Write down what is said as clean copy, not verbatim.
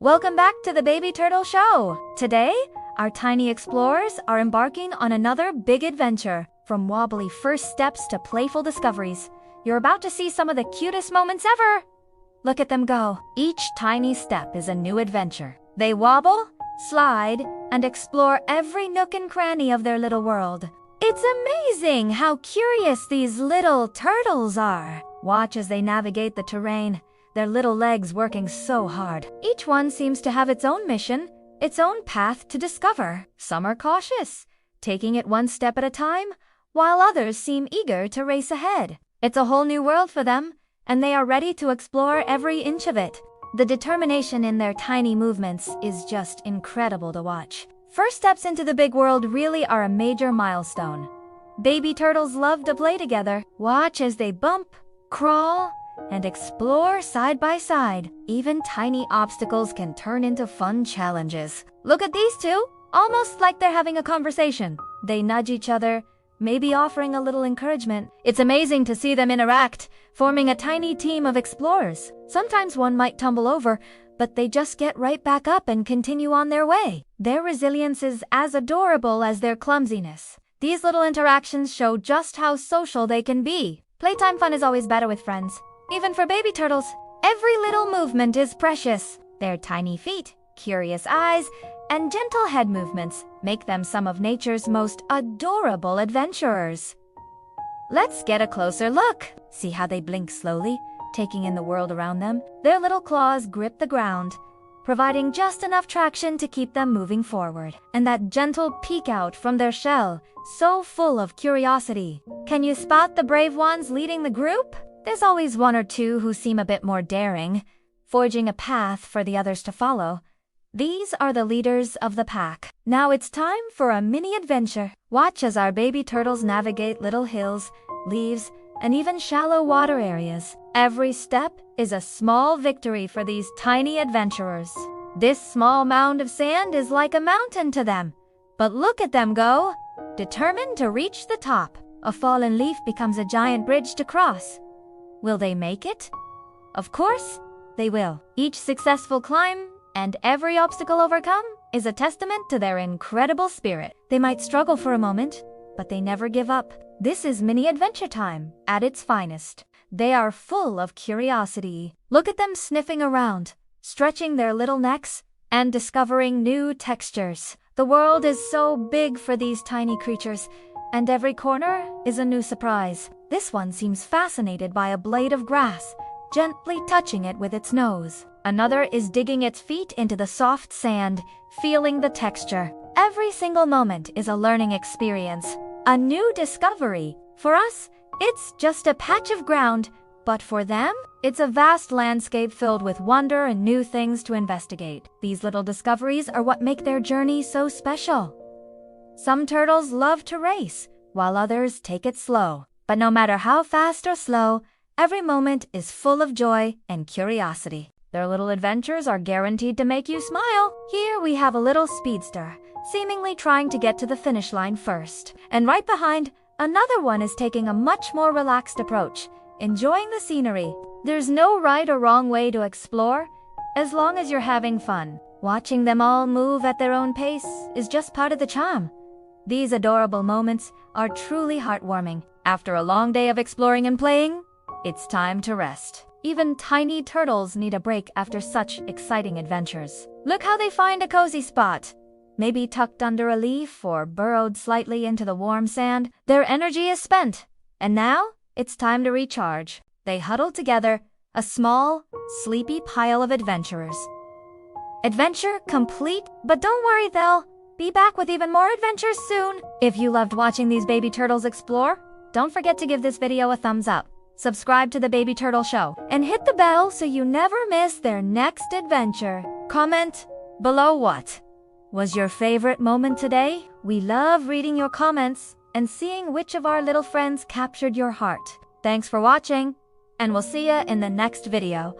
Welcome back to the Baby Turtle Show. Today, our tiny explorers are embarking on another big adventure. From wobbly first steps to playful discoveries, you're about to see some of the cutest moments ever. Look at them go. Each tiny step is a new adventure. They wobble, slide, and explore every nook and cranny of their little world. It's amazing how curious these little turtles are. Watch as they navigate the terrain, their little legs working so hard. Each one seems to have its own mission, its own path to discover. Some are cautious, taking it one step at a time, while others seem eager to race ahead. It's a whole new world for them, and they are ready to explore every inch of it. The determination in their tiny movements is just incredible to watch. First steps into the big world really are a major milestone. Baby turtles love to play together. Watch as they bump, crawl, and explore side by side. Even tiny obstacles can turn into fun challenges. Look at these two, almost like they're having a conversation. They nudge each other, maybe offering a little encouragement. It's amazing to see them interact, forming a tiny team of explorers. Sometimes one might tumble over, but they just get right back up and continue on their way. Their resilience is as adorable as their clumsiness. These little interactions show just how social they can be. Playtime fun is always better with friends. Even for baby turtles, every little movement is precious. Their tiny feet, curious eyes, and gentle head movements make them some of nature's most adorable adventurers. Let's get a closer look. See how they blink slowly, taking in the world around them. Their little claws grip the ground, providing just enough traction to keep them moving forward. And that gentle peek out from their shell, so full of curiosity. Can you spot the brave ones leading the group? There's always one or two who seem a bit more daring, forging a path for the others to follow. These are the leaders of the pack. Now it's time for a mini adventure. Watch as our baby turtles navigate little hills, leaves, and even shallow water areas. Every step is a small victory for these tiny adventurers. This small mound of sand is like a mountain to them. But look at them go, determined to reach the top. A fallen leaf becomes a giant bridge to cross. Will they make it? Of course, they will. Each successful climb and every obstacle overcome is a testament to their incredible spirit. They might struggle for a moment, but they never give up. This is mini adventure time at its finest. They are full of curiosity. Look at them sniffing around, stretching their little necks, and discovering new textures. The world is so big for these tiny creatures, and every corner is a new surprise. This one seems fascinated by a blade of grass, gently touching it with its nose. Another is digging its feet into the soft sand, feeling the texture. Every single moment is a learning experience, a new discovery. For us, it's just a patch of ground, but for them, it's a vast landscape filled with wonder and new things to investigate. These little discoveries are what make their journey so special. Some turtles love to race, while others take it slow. But no matter how fast or slow, every moment is full of joy and curiosity. Their little adventures are guaranteed to make you smile. Here we have a little speedster, seemingly trying to get to the finish line first. And right behind, another one is taking a much more relaxed approach, enjoying the scenery. There's no right or wrong way to explore, as long as you're having fun. Watching them all move at their own pace is just part of the charm. These adorable moments are truly heartwarming. After a long day of exploring and playing, it's time to rest. Even tiny turtles need a break after such exciting adventures. Look how they find a cozy spot. Maybe tucked under a leaf or burrowed slightly into the warm sand. Their energy is spent, and now it's time to recharge. They huddle together, a small, sleepy pile of adventurers. Adventure complete, but don't worry, they'll be back with even more adventures soon. If you loved watching these baby turtles explore, don't forget to give this video a thumbs up. Subscribe to the Baby Turtle Show and hit the bell so you never miss their next adventure. Comment below what was your favorite moment today? We love reading your comments and seeing which of our little friends captured your heart. Thanks for watching, and we'll see you in the next video.